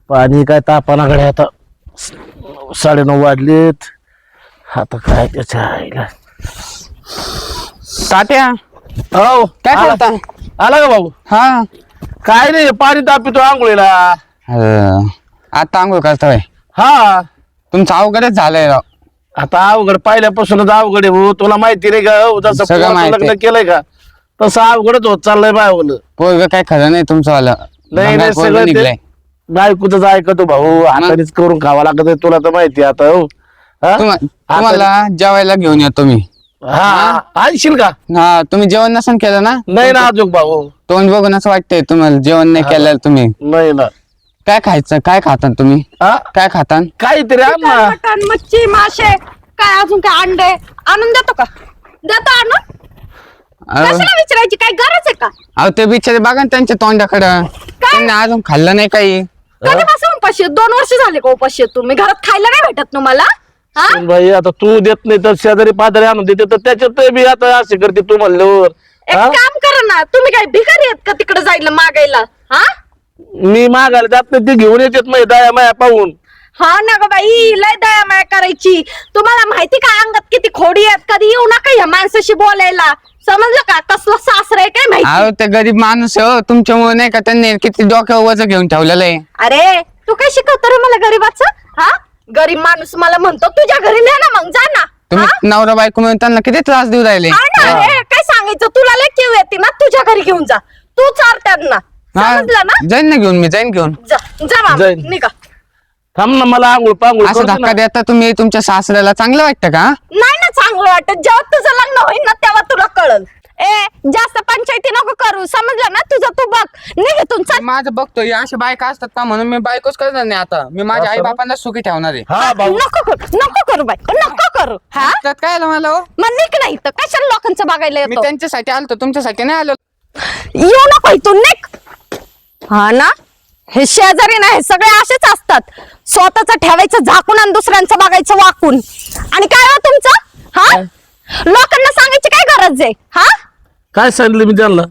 पाणी काय तापानाकडे आता 9:30 वाजलेत. आता काय त्याच्या आईला तात्या हो काय आला करता? आला का भाऊ? हा काय नाही पाणी तापितो आंघोळीला. आता आंघोळ करतोय. हा तुमचं अवघडच झालंय राव. आता अवघड पहिल्यापासूनच अवघड आहे भाऊ. तुला माहिती नाही का हो, जसं सगळं पोराचं माहिती लग्न आहे. केलंय का तसं अवघडच होत चाललंय बायवलं. पोरग काय खरं नाही तुमचं वाला. नाही भंगार पोरगं सगळं निघलंय. ते बायकोच ऐकतो भाऊ. हातानेच करून खावा लागत आहे, तुला तर माहिती आहे आता हो. हा? तुम्हाला जेवायला घेऊन येतो मी. हा आणशील का? हा तुम्ही जेवण नसन केलं ना? नाही ना अजून भाऊ. तोंड बघून असं वाटतंय तुम्हाला जेवण नाही केलं तुम्ही. नाही ना. काय खायचं? काय खाता तुम्ही? हा काय खाता? काहीतरी आण ना. मटण मच्छी मासे काय अजून काय अंडे आणून देतो का? देतो आणून. कशाला विचारायची काय गरज आहे का? अहो ते बिचारे बघा ना त्यांच्या तोंडाकडं. त्यांनी अजून खाल्लं नाही काही. कधीपासून उपाशी 2 वर्ष झाले का उपाशी आहे तुम्ही? घरात खायला नाही भेटत तुम्हाला? हा? बाई आता तू देत नाही तर शेजारी पाजारी आणून देते तर त्याच्यात मी आता असे करते तू म्हणल्यावर. एक हा? काम करा ना, तुम्ही काय भिकारी आहेत का तिकडे जायला मागायला? हा मी मागायला जात नाही ते घेऊन येतात मग दया माया पाहून. हा ना ग बाई, लय दया माया करायची. तुम्हाला माहिती का अंगात किती खोडी आहेत? कधी येऊ नका या माणसाशी बोलायला, समजलं का? तसलं सासर आहे काय माहिती? अहो ते गरीब माणूस आहे हो. तुमच्यामुळे नाही का त्यांनी किती डोक्यावर वजन घेऊन ठेवलेलं आहे. अरे तू काय शिकवतो रे मला गरीबाचं? हा गरीब माणूस मला म्हणतो तुझ्या घरी नाही ना, मग जा ना. तुम्ही नवरा बायको म्हणून त्यांना किती त्रास देऊ राहिले. हा ना, अरे काय सांगायचं तुला? लय किव येते ना, तुझ्या घरी घेऊन जा. तू चार त्यांना, हा, समजलं ना? जाईन ना घेऊन मी जाईन घेऊन. जा जा बाबा, जाईन. निघा. थांब ना मला आंघोळ पांघोळ असं करू दे धक्का ना. देता तुम्ही तुमच्या सासऱ्याला चांगलं वाटतं का? नाही ना चांगलं वाटत. जेव्हा तुझं लग्न होईल ना तेव्हा तुला कळल. जास्त पंचायती नको करू, समजलं ना? तुझं तू बघ, निघतून चल. माझं बघतोय अशा बायका असतात का म्हणून मी बायकोच करणार नाही. आता मी माझ्या आई बापांना सुखी ठेवणार आहे. हा भाऊ नको करू बाई, नको करू. हा त्यात काय आलं मला हो? मग निघ नाही तर कशाला लोकांचं बघायला मी येतो? त्यांच्यासाठी आलतो तुमच्यासाठी नाही आलो. येऊ नको इथून, निघ. हा ना, हे शेजारी ना हे सगळे असेच असतात. स्वतःच ठेवायचं झाकून आणि दुसऱ्यांचं बघायचं वाकून. आणि काय हो तुमचं? हा लोकांना सांगायची काय गरज आहे? हा काय सांगितलं मी त्यांना?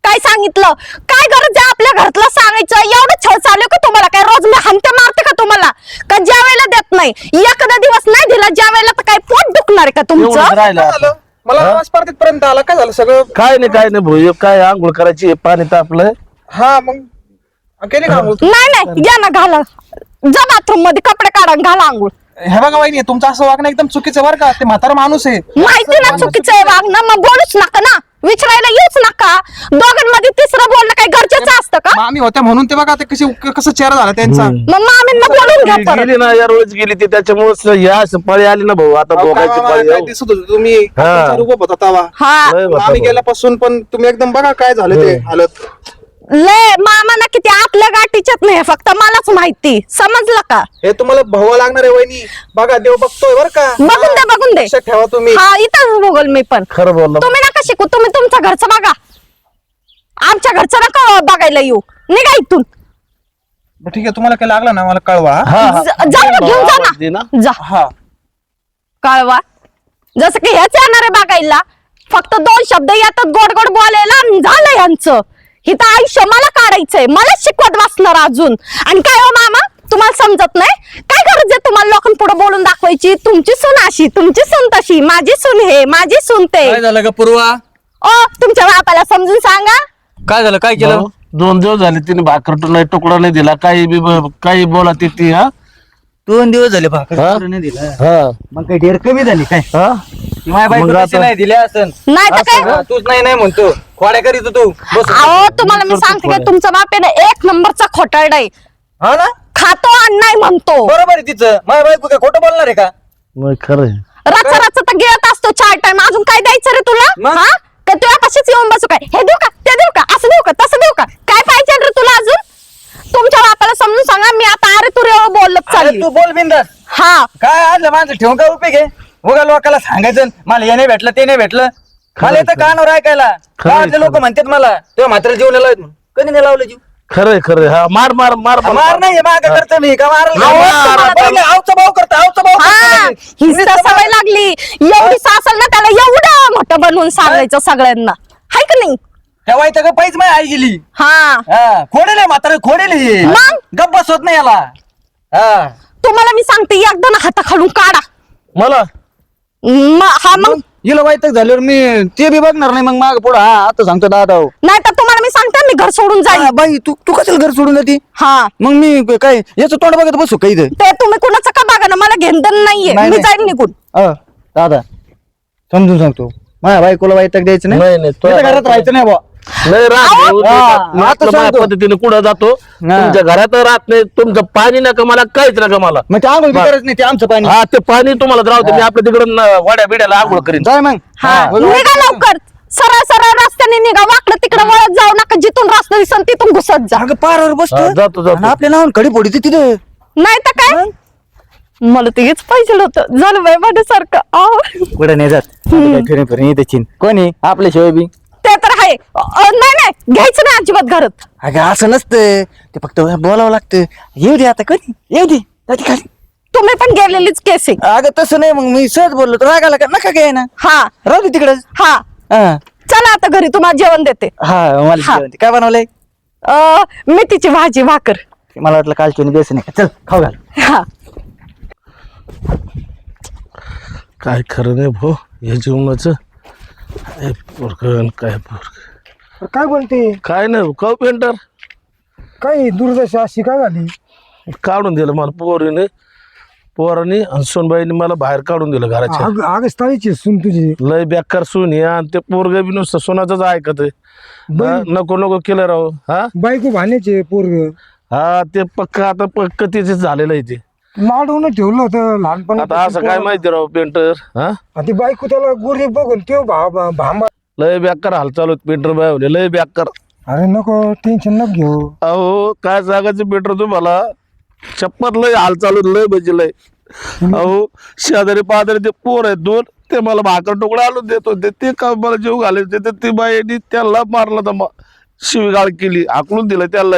काय सांगितलं? काय गरज आहे आपल्या घरातलं सांगायचं? एवढं छळ चालू का तुम्हाला? काय रोज मी हंते मारते का तुम्हाला? का ज्या वेळेला देत नाही, एखादा दिवस नाही दिला ज्या वेळेला, तर काय पोट दुखणार आहे का एवढंच तुमचं? राहिलं. मला स्पर्धेत पर्यंत आला काय झालं सगळं? काय नाही भाऊ हे काय आंघोळ करायची पाणी तापलं. हा मग केली का आंघोळ? नाही या ना, घाला. जा बाथरूम मध्ये कपडे काढा आणि घाला आंघोळ. हे बघा वहिनी, तुमचं असं वागणं एकदम चुकीचं बरं का? ते म्हातारा माणूस आहे. माहिती ना चुकीचं आहे वागणं, मग बोलूच नका ना, विचारायला येऊच नका. दोघांमध्ये तिसरं बोलणं काही गरजेचं असतं का? मामी होत्या म्हणून ते बघा ते कसं चेहरा झाला त्यांचा. मग मामींना बोलून घ्या परत. गेली ना या रोज गेली ती त्याच्यामुळे या पळी आली ना भाऊ. आता अहो, काय दोघांची मामा, पळी काय हो. दिसत होतं तुम्ही हा. रूप होता तवा. हा लय होता आम्ही भाऊ. गेल्यापासून पण तुम्ही एकदम बघा काय झालं ते हालत. लय मामाना किती आतल्या गाठीच्यात नाही, फक्त मलाच माहिती, समजलं का? हे तुम्हाला भावा लागणार आहे वहिनी. बघा देव बघतोय बरं का? बघून दे लक्षात ठेवा तुम्ही. हा इथं बघल मी पण. खरं बोलला. तुम्ही नका शिकू, तुम्ही तुमच्या घरचं बघा, आमच्या घरचं नका बघायला येऊ. निघा इथून. बरं, ठीक आहे, तुम्हाला काय लागलं ना मला कळवा. हा, हा. जा ना, घेऊन जा आवाज दे ना, ना. जा. हा कळवा. जसं की हेच येणार आहे बघायला. फक्त 2 शब्द येतात गोड गोड बोलायला आणि झालं यांचं. हिथं आयुष्य मला काढायचंय, मला शिकवत बसणार अजून. आणि काय हो मामा, तुम्हाला समजत नाही? काय गरज आहे तुम्हाला लोकांपुढे बोलून दाखवायची? तुमची सून अशी, तुमची सून तशी, माझी सून हे, माझी सून ते. काय झालं का पूर्वा? ओ तुमच्या बापाला समजून सांगा. काय झालं? काय केलं? भाऊ, 2 दिवस झाले तिने भाकर नाही तुकडा नाही दिला काही बोला ती हा 2 दिवस झाले हा? भाकर नाही दिला. हा मग काही ढेर कमी झाली काय? हा माय बायको मग तशी आता- नाही दिल्या असन. नाही तर काय? हा, तूच नाही म्हणतो. खोड्या करीत तू बस. अहो तुम्हाला मी सांगते का, तुमचा बाप आहे ना 1 नंबरचा खोटारडा आहे. हा ना, खातो आणि नाही म्हणतो. बरोबर आहे तिचं. माय बायको काय खोटं बोलणार आहे का? मग खरं आहे. राचा तर गिळत असतो 4 टाइम. अजून काय द्यायचं रे तुला? मग? हा का तुला कशीच येऊन बसू? काय हे देऊ का, ते देऊ का, असं देऊ का, तसं देऊ का? काय पाहिजे रे तुला अजून? तुमच्या बापाला समजून सांगा, मी आता अरे तुरे बोलत अरे चालली. तू बोल बिंदास. हा काय आणलं माणसं ठेवून काय उपयोग आहे? उगा लोकांना सांगायचं मला हे नाही भेटलं ते नाही भेटलं. मला येतं कानावर ऐकायला. गावातले लोक म्हणतात मला तेव्हा मात्र जीव नाही लावत म्हणून. कधी नाही लावलं जीव? खरंय हा मार मार मार मार नाही माग करतो मी का मार आवचा भाव करतो आवचा भाव हा करतो. ही सवय लागली. एवढी सासल ना त्याला एवढं मोठं बनवून सांगायचं सगळ्यांना, हाय का नाही? त्या वाईट का पाहिजे माझी आई गेली हा खोडेल म्हातारे खोडेल मग? गप्प बसवत नाही याला हा तुम्हाला मी सांगते एकदा ना हाताखालून काढा मला हा मग हिला वाईट झाल्यावर मी ते बी बघणार नाही मग माग पुढं हा आता सांगतो दादा नाही तर तुम्हाला मी सांगते मी घर सोडून जाईल बाई तू तू कशाला घर सोडून जाती हा मग मी काय याचं तोंड बघत बसू काही ते तुम्ही कुणाचं का बघा ना मला घेणं नाहीये नाही, मी नाही. जाईल निघून दादा समजून सांगतो माझ्या बायकोला वाईट द्यायचं नाही, नाही, नाही घरात राहायचं नाही बा नाही राहत हा, मी आता आपलं माझ्या सांगतो. पद्धतीने कुठं जातो तुमच्या घरात राहत नाही तुमचं पाणी नका मला काहीच नका मला मग ते आंघोळ बी करायचं नाही ते आमचं पाणी हा ते पाणी तुम्हाला राहते मी आपल्या तिकडून वाड्या बिड्याला आंघोळ करीन जाय मग हा निघा लवकर सरळ सरळ रस्त्याने निघा वाकडं तिकडे वळत जाऊ नका जिथून रस्ता दिसन तिथून घुसत जा अगं पारावर हा, बसतो जातो, जातो. आणि आपल्या नावान कडी पोडी तिथं नाही तर काय मला ते हेच पाहिजे होतं झालं बाई माझ्यासारखं कुठे नाही जात काय फिरून फिरून येते चिन कोणी आपल्या शिवाय बी ते तर आहे नाही नाही घ्यायचं नाही अजिबात घरात अगं असं नसतं ते फक्त बोलावं लागतं येऊ दे आता कोणी येऊ दे जाती खाली तुम्ही पण गेलेलीच केस आहे अगं तसं नाही मग मी सहज बोललो तर रागाला का नका काय ना हा राहू दे तिकडच हा हा चला आता घरी तुम्हाला जेवण देते मला हा. जेवण दे. काय बनवलंय मेथीची भाजी भाकर मला वाटलं कालची बेसन नाही का चल खाऊ घाल हा काय खरं नाही भाऊ हे जीवनाचं काय पोरगं काय पोरग काय बोलते काय नाही का पेंटर काय दुर्दशा अशी काय झाली काढून दिलं मला पोरांनी आणि सोनबाईने मला बाहेर काढून दिलं घराच्या आग स्थळीची सून तुझी लय बेकार सून आहे आणि ते पोरग बी नुसतं सोनाचंच ऐकत नको नको केलं राव हा बायको भाण्याचे पोरग हा ते पक्का आता पक्क तिचे झालेलं आहे ते लाडून ठेवलं होतं लहानपणी आता असं काय माहिती राव पेंटर हा ती बायको त्याला गोरी बघून ते भांबा लय बेकार हाल चालू पेंटर बाय लय बेकार अरे नको टेन्शन नको घेऊ अहो काय सांगायचं पेंटर तुम्हाला चप्पत लय हाल चालू लय म्हणजे लय अहो शेजारी पाजारी ते पोर आहेत दोन ते मला भाकर तुकडा आणून देत होते ते का मला जीव घालायचे तर ती बाईनी त्याला मारलं तर शिवीगाळ केली आकलून दिलं त्याला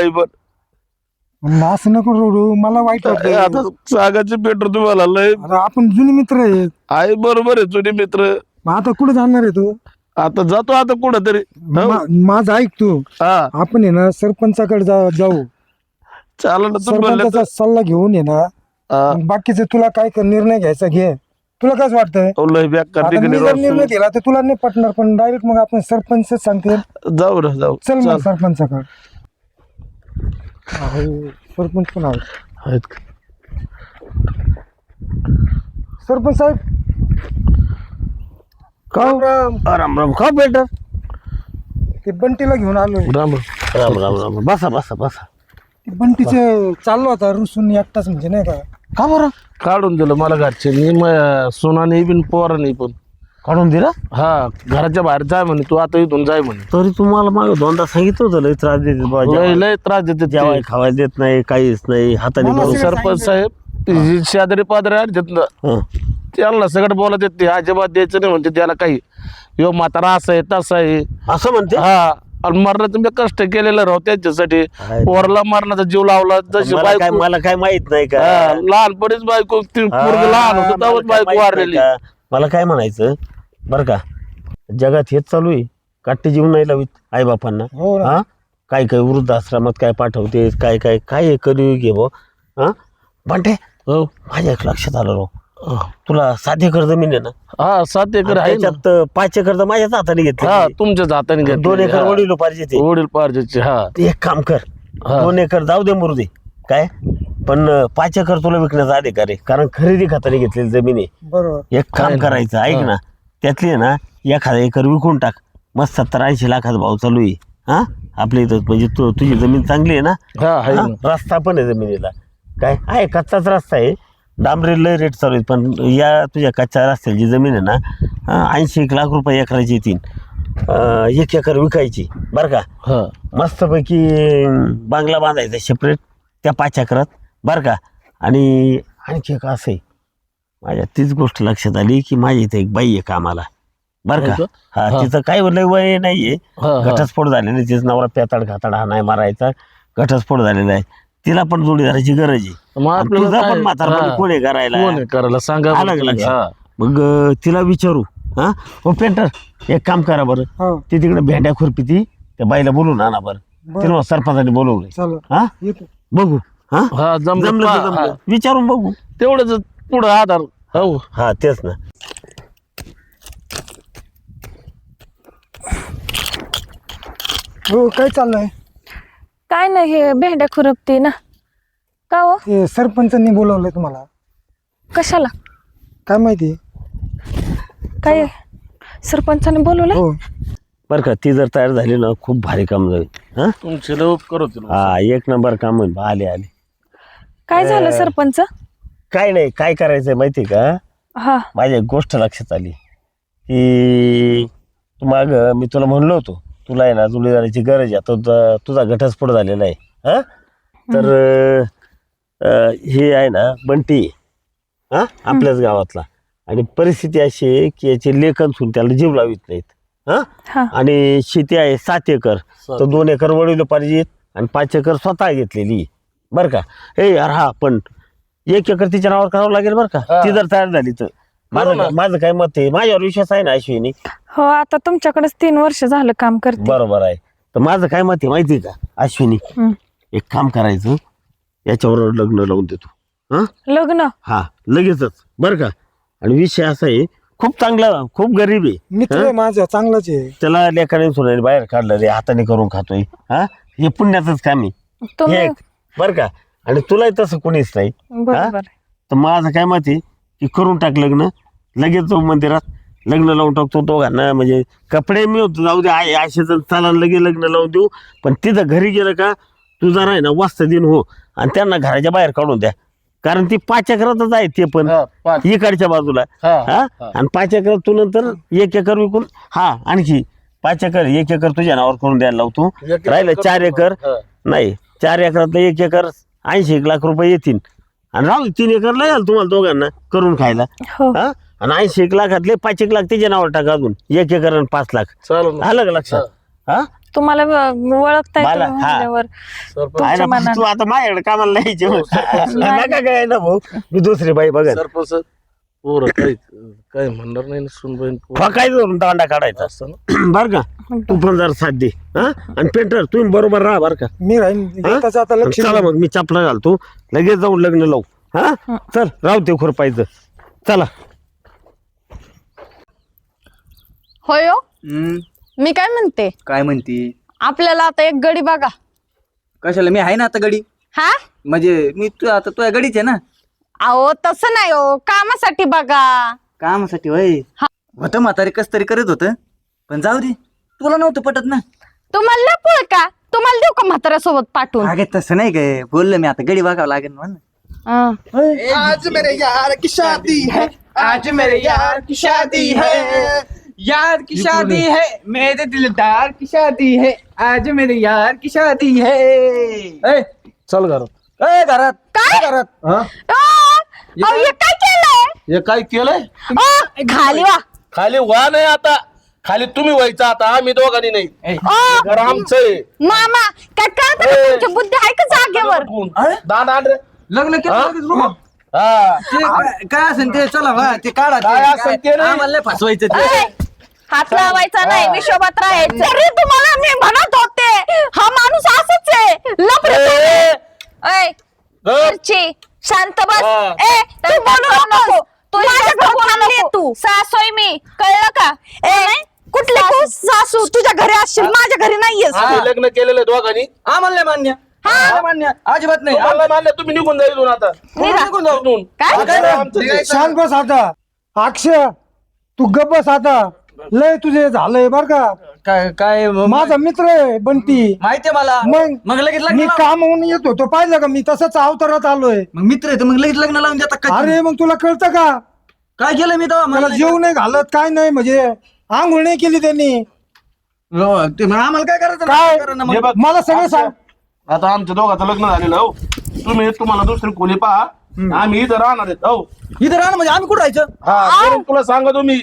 पण असं नको रडू मला वाईट वाटतं आता सांगायचं पेंटर तुम्हाला लय अरे आपण जुनी मित्र आहेत आहे बरोबर आहे जुने मित्र मग आता कुठे जाणार आहे तू आता जातो आता कुठं तरी माझं ऐक तू हा आपण आहे ना सरपंचाकडे जाऊ चालेल ना तुम्ही म्हणलं सरपंचाचा सल्ला घेऊन ये ना तर. मग बाकीचे तुला काय निर्णय घ्यायचा घे तुला काय वाटतंय अहो, लय बेकार आता मी जर निर्णय केला तर तुला नाही पटणार पण डायरेक्ट मग आपण सरपंच सांगते जाऊ ना जाऊ चल मग चाल. सरपंचाकडे सरपंच पण आहे आहेत का? सरपंच साहेब राम राम राम राम का पेंटर ते बंटीला घेऊन आलोय राम राम राम राम बसा बसा बसा ते बंटीचं चाललो होता रुसून एकटाच म्हणजे नाही का का बरं काढून दिलं मला घरचे सोनाने बिन पोराने पण काढून दिला हा घराच्या बाहेर जाय म्हणे तू आता इथून जाय म्हणे तरी तुम्हाला मागे दोनदा सांगितलं होतं लय त्रास देते बा लय लय त्रास देते ते. जेवाय खावायला देत नाही काहीच नाही हाताने मला धरून. सगळं सरपंच साहेब ते जे शेजारी पादरे आहेत ना हं. त्यांना सगळं बोलत येते अजिबात द्यायचं नाही म्हणते त्याला काही यो म्हातारा असं आहे तसं आहे असं म्हणते हा आणि मरणाचं मी कष्ट केलेलं राव त्यांच्यासाठी आहे. पोरला मरणाचा जीव लावला जशी बायको मला काय माहित नाही का हा, लहानपणीच बायको ती पोरगं लहान होतं मला तेव्हाच काय बायको माहित वारलेली नाही का? मला काय म्हणायचं बरं का जगात हेच चालू आहे काट्टे जीवन नाही लावित आई बापांना हो ना. हा काय काय वृद्धाश्रमात काय पाठवते काय काय काय करू घे बो हा बंटे हो माझ्या एक लक्षात आलं राव तुला 7 एकर जमीन आहे ना हा 7 एकर आहे ना त्याच्यात 5 एकर तर माझ्याच हाताने हा घेतले तुमच्याच हाताने 2 एकर वडील पाहिजे ते वडील पाहिजे हा ते एक काम कर हा. 2 एकर जाऊ दे मुरुदे काय पण 5 एकर तुला विकण्याचा अधिकार आहे कारण खरेदी खात्याने घेतलेली जमीन आहे बरोबर एक काम करायचं ऐक ना त्यातली आहे ना 1,000 एकर विकून टाक मस्त 70-80 लाखाचा भाव चालू आहे हा आपल्या इथं म्हणजे तुझी जमीन चांगली आहे ना हा आहे हा? ना. रस्ता पण आहे जमिनीला काय आहे कच्चाच रस्ता आहे डांबरी लय रेट चालू आहे पण या तुझ्या कच्च्या रस्त्याची जमीन आहे ना 80 लाख रुपये एकराची येतील 1 एकर विकायची बरं का हा मस्तपैकी बांगला बांधायचा सेपरेट त्या 5 एकरात बरं का आणि आणखी एक असं आहे माझ्या तीच गोष्ट लक्षात आली की माझी इथे एक बाई आहे कामाला बरं का हा तिचं काही लय वय नाहीये घटस्फोट झालेला आहे तिचा नवरा पेताड घाताड हा नाही मारायचा घटस्फोट झालेला आहे तिला पण जोडीदाराची गरज आहे मग आणि आपल्याला तुझा काय- पण म्हातारपणी हा. कोण आहे करायला कोण आहे करायला सांगा आलं का बरं. लक्षात? हा. मग तिला विचारू हा हो पेंटर एक काम करा बरं हो ती तिकडे भेंड्या खुरपी ती त्या बाईला बोलून आणा बरं तिने सरपंचाने बोलवलंय चल हा येतो. बघू हा हा जमलं जमलं तर जमलं. विचारून बघू तेवढंच पुढं आधार हो हा तेच ना हो काय चाललंय? काय नाही हे भेंड्या खुरपते ना. का हो? ते सरपंचांनी बोलवलंय तुम्हाला. कशाला? काय माहिती? काय सरपंचाने बोलवलं? हो बरं का ती जर तयार झाली ना खूप भारी काम जाईल हा तुमचे लय उपकार होतील हा एक नंबर काम होईल आले आले काय झालं सरपंच? काय नाही काय करायचंय माहिती का हा माझी एक गोष्ट लक्षात आली की तू माग मी तुला म्हणलो होतो तुला आहे ना जुळीदाराची गरज आहे आता तुझा घटस्फोट झालेला आहे हा तर हे आहे ना बंटी हा आपल्याच गावातला आणि परिस्थिती अशी आहे की याचे लेखन सुन त्याला जीव लावित नाहीत हा हा आणि शेती आहे 7 एकर तर 2 एकर वडील पाहिजेत आणि 5 एकर स्वतः घेतलेली बरं का हे यार हा पण 1 एकर तिच्या नावावर करावं लागेल बरं का ती जर तयार झाली तर माझं काय मत आहे माझ्यावर विश्वास आहे ना अश्विनी हो आता तुमच्याकडेच 3 वर्ष झालं काम करते. बरोबर आहे तर माझं काय मत आहे माहिती आहे का अश्विनी एक काम करायचं याच्यावर लग्न लावून देतो हा लग्न? हा लगेचच बरं का आणि विषय असा आहे खूप चांगला खूप गरीब आहे मित्र आहे माझा चांगलाच आहे. त्याला लेखाने सोनाने बाहेर काढलं रे हाताने करून खातोय हा हे पुण्याचंच काम आहे हे तुम्ही एक, बरं का आणि तुलाही तसं कोणीच नाही बरोबर. तर माझं काय मत आहे की करून टाक लग्न लगेच जाऊ मंदिरात लग्न लावून टाकतो दोघांना म्हणजे कपडे मी होतो जाऊ दे आहे असे तर चाला लगे लग्न लावून देऊ पण तिथं घरी गेलं का तू जरा आहे ना वाजता दिन हो आणि त्यांना घराच्या बाहेर काढून द्या कारण ती 5 एकरातच आहे ते पण हा, 5. इकडच्या बाजूला हा, हा आणि 5 एकर तू नंतर 1 एकर विकून हा आणखी 5 एकर 1 एकर तुझ्या नावावर करून द्यायला लावतो एकर राहिलं 4 एकर हा. नाही 4 एकरातलं 1 एकर 80 लाख रुपये येतील आणि राहू 3 एकरला याल तुम्हाला दोघांना करून खायला हो हा आणि 80 लाखातले 5 लाख त्याच्या नावावर टाका अजून 1 एकर आणि 5 लाख चालेल ना. आलं का लक्षात हा तुम्हाला ओळखताय मला- तुम्ही हा. म्हणल्यावर. सरपंच आहे ना, मनानं. तू आता माझ्याकडे कामाला नाही नका काय ना भाऊ मी दुसरी बाई बघा सरपंच पोरं काय म्हणणार नाही ना सुनबाईन काय धरून दांडा काढायचा असतं ना बर का तू पण जरा साथ दे हा आणि पेंटर तुम्ही बरोबर राहा बर का मी राहीन हा? त्याचं आता लक्ष चला मग मी चपला घालतो लगेच जाऊन लग्न लावू हा चल राहू ते खुरपायचं चला होय हो? मी काय म्हणते काय म्हणती आपल्याला आता एक गडी बघा. कशाला मी आहे ना आता गडी हा म्हणजे मी आता तू गडीच आहे ना अहो तसं नाही हो कामासाठी बघा. कामासाठी होय होतं म्हातारे कस तरी करत होतं पण जाऊ दे तुला नव्हतं पटत ना तुम्हाला लय पुळ का तुम्हाला देऊ का म्हाताऱ्यासोबत पाठवून? अगे तसं नाही काय बोललं मी आता गडी बघावं लागेल म्हणून आज मेरे यार की शादी है आज मेरे यार की शादी है यार की शादी है मेरे दिलदार की शादी है आज मेरे यार की शादी है ए, चल घरात ए, घरात काय? घरात हा अहो, हे काय केलंय? हे काय केलंय अहो, खाली वा. खाली वा नाही आता खाली तुम्ही व्हायचं आता आम्ही दोघांनी नाही अहो, घर आमचं आहे मामा काय कळतं का तुमची बुद्धी आहे का जागेवर? दांड आण रे लग्न केलं हा? लगेच रूम. हा ते काय असेल ते चला वा, ते काढा ते. काय असेल ते नाही. आम्हाला नाही फसवायचं ते अय, हात लावायचा नाही विश्वभात राहायचं. तरी तुम्हाला मी म्हणत होते हा माणूस असंच आहे लफडं. अय, मिरची, शांत बस. हा. ए तू बोलू नको तू माझ्याकडे थांबली तू सासोय मी कळलं का? ए कुठले तू सासू तुझ्या घरी असशील माझ्या घरी नाहीयेस आम्ही लग्न केलेलं दोघांनी आम्हाला नाही मान्य आम्हाला मान्य अजिबात नाही तुम्हाला मानलं तुम्ही निघून जाईल इथून आता निघा. निघून जाऊ इथून. काय? आता काय? आमचं जे- शांत बस आता. अक्षय तू गप बस आता. लय तुझे झालंय बर का. काय काय माझा मित्र आहे बंटी. माहितीये मला मग मग लगेच लग्न मी लाव. काम होऊन येत होतो पाहिलं का मी तसंच अवतारात आलोय. मग मित्र आहे तर मग लगेच लग्न लावून देतात का अरे मग तुला कळतं का काय केलं मी तेव्हा मला मला जेव नाही घालत काय नाही म्हणजे आंघोळ नाही केली त्यांनी. ते मग आम्हाला काय करायचं काय? करा ना हे मग. बघ, मला सगळं सांग. आता आमच्या दोघांचं लग्न झालेलं हो तुम्हाला दुसरी खोली पहा आम्ही इथं राहणार आहेत हो इथं राहणं म्हणजे आम्ही कुठं राहायचं हा म्हणून तुला सांगा तुम्ही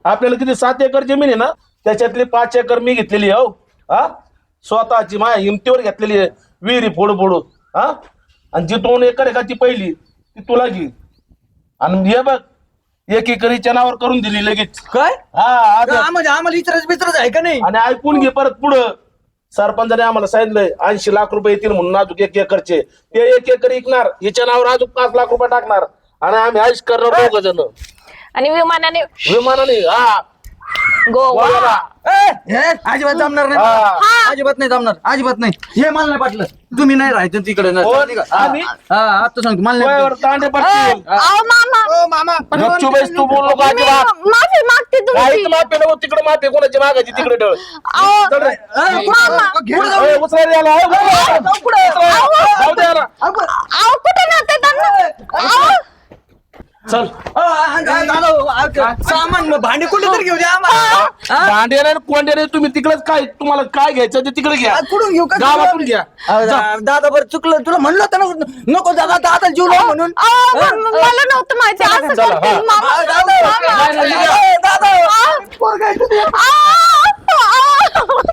आपल्याला किती 7 एकर जमीन आहे ना त्याच्यातली 5 एकर मी घेतलेली आहे हो हा स्वतःची माझ्या हिमतीवर घेतलेली आहे विहिरी फोडू फोडू हा आणि जी 2 एकर आहे का ती पहिली ती तुला घे आणि हे बघ 1 एकरीच्या नावावर करून दिली लगेच काय हा आज म्हणजे आम्हाला इतरच बितरच आहे का नाही आणि ऐकून घे परत पुढं सरपंचाने आम्हाला सांगितलंय 80 लाख रुपये येतील म्हणून अजून 1 एकरचे. ते 1 एकर विकणार, हिच्या नावावर अजून 5 लाख रुपये टाकणार आणि आम्ही आयुष करणार 2 जण आणि विमानाने विमानाने. हा गोवा. गोव्याला. अजिबात जमणार नाही हा. मला. अजिबात नाही जमणार, अजिबात नाही. हे मला नाही पाटलं. तुम्ही नाही राहायचं तिकडे ना. कोण? आम्ही? आता सांगतो मला नाही गोव्यावर दांडे पडतील. अहो मामा ओ मामा गपचूप आहेस तू, बोलू नको मी अजिबात. माफी मागते काही तुमची. माफी नको, तिकडे माफी कोणाची मागायची तिकडे ठेव. अहो, चल रे. मामा ए, उचला रे याला. ए, उचला. जाऊ दे याला. अहो कुठे नेते त्यांना? अहो, चल. सामान मग भांडी कुठे तर घेऊ द्या आम्हाला. दांडे नाही कोंडे नाही, तुम्ही तिकडेच काय तुम्हाला काय घ्यायचं ते तिकडे घ्या, कुठून घेऊ का? गावातून घ्या. दादा बरं चुकलं, तुला म्हणलं होतं ना नको दादा दादा जीव लाव म्हणून. मला नव्हतं माहिती असं चला, करतील हा. मामा. दादा, मामा. नाही, नाही, अहो, अहो, अहो, अहो.